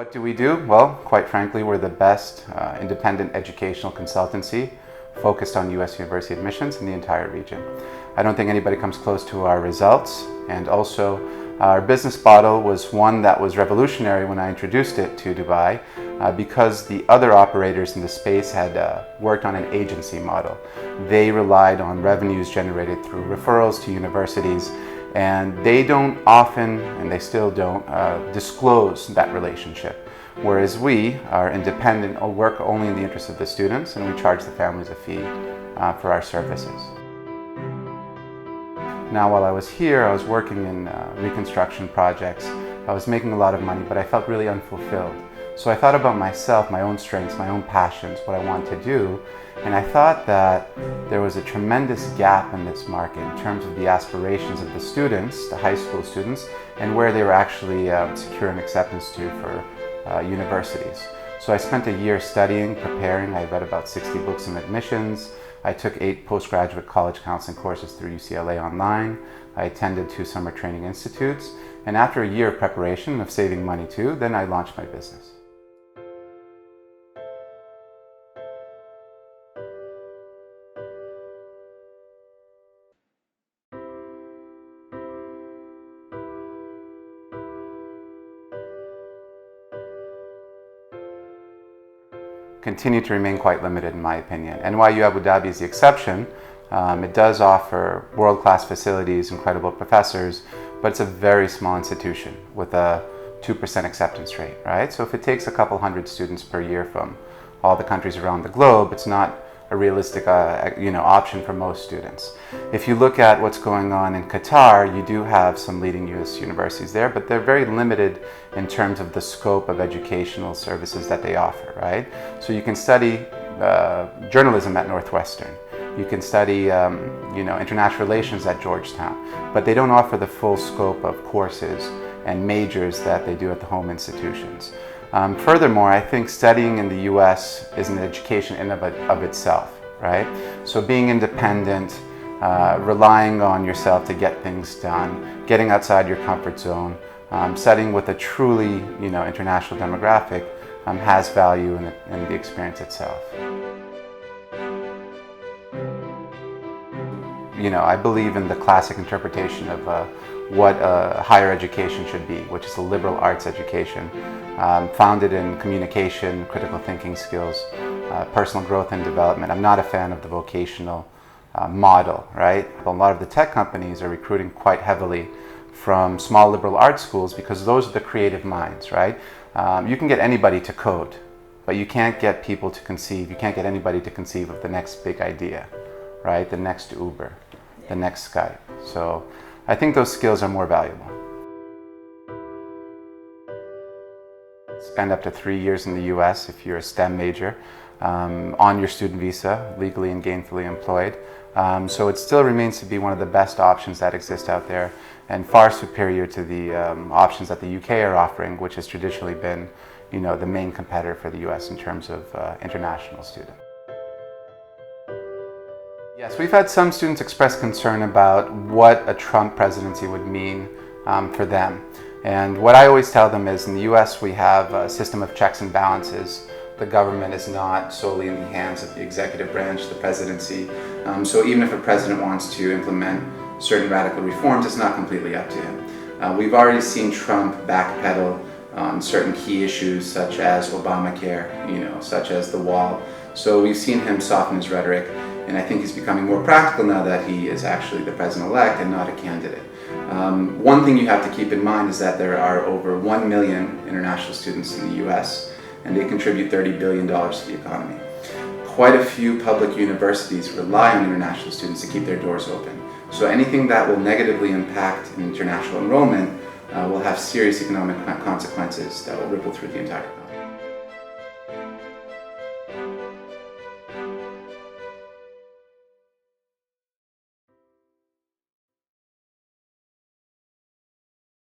What do we do? Well, quite frankly, we're the best independent educational consultancy focused on U.S. university admissions in the entire region. I don't think anybody comes close to our results, and also our business model was one that was revolutionary when I introduced it to Dubai because the other operators in the space had worked on an agency model. They relied on revenues generated through referrals to universities, and they don't often, and they still don't, disclose that relationship. Whereas we are independent, work only in the interest of the students, and we charge the families a fee for our services. Now, while I was here, I was working in reconstruction projects. I was making a lot of money, but I felt really unfulfilled. So I thought about myself, my own strengths, my own passions, what I want to do, and I thought that there was a tremendous gap in this market in terms of the aspirations of the students, the high school students, and where they were actually securing acceptance to for universities. So I spent a year studying, preparing. I read about 60 books on admissions. I took 8 postgraduate college counseling courses through UCLA online. I attended 2 summer training institutes. And after a year of preparation, of saving money too, then I launched my business. Continue to remain quite limited in my opinion. NYU Abu Dhabi is the exception. It does offer world-class facilities, incredible professors, but it's a very small institution with a 2% acceptance rate, right? So if it takes a couple hundred students per year from all the countries around the globe, it's not a realistic option for most students. If you look at what's going on in Qatar, you do have some leading US universities there, but they're very limited in terms of the scope of educational services that they offer, right? So you can study journalism at Northwestern. You can study international relations at Georgetown, but they don't offer the full scope of courses and majors that they do at the home institutions. Furthermore, I think studying in the US is an education in of itself, right? So being independent, relying on yourself to get things done, getting outside your comfort zone, studying with a truly international demographic has value in the experience itself. I believe in the classic interpretation of what a higher education should be, which is a liberal arts education, founded in communication, critical thinking skills, personal growth and development. I'm not a fan of the vocational model, right? A lot of the tech companies are recruiting quite heavily from small liberal arts schools because those are the creative minds, right? You can get anybody to code, but you can't get people to conceive. You can't get anybody to conceive of the next big idea, right? The next Uber, the next Skype. So I think those skills are more valuable. Spend up to 3 years in the US if you're a STEM major on your student visa, legally and gainfully employed. So it still remains to be one of the best options that exist out there, and far superior to the options that the UK are offering, which has traditionally been the main competitor for the US in terms of international students. Yes, we've had some students express concern about what a Trump presidency would mean for them. And what I always tell them is in the US we have a system of checks and balances. The government is not solely in the hands of the executive branch, the presidency. So even if a president wants to implement certain radical reforms, it's not completely up to him. We've already seen Trump backpedal on certain key issues such as Obamacare, such as the wall. So we've seen him soften his rhetoric. And I think he's becoming more practical now that he is actually the president-elect and not a candidate. One thing you have to keep in mind is that there are over 1 million international students in the US, and they contribute $30 billion to the economy. Quite a few public universities rely on international students to keep their doors open. So anything that will negatively impact international enrollment will have serious economic consequences that will ripple through the entire country.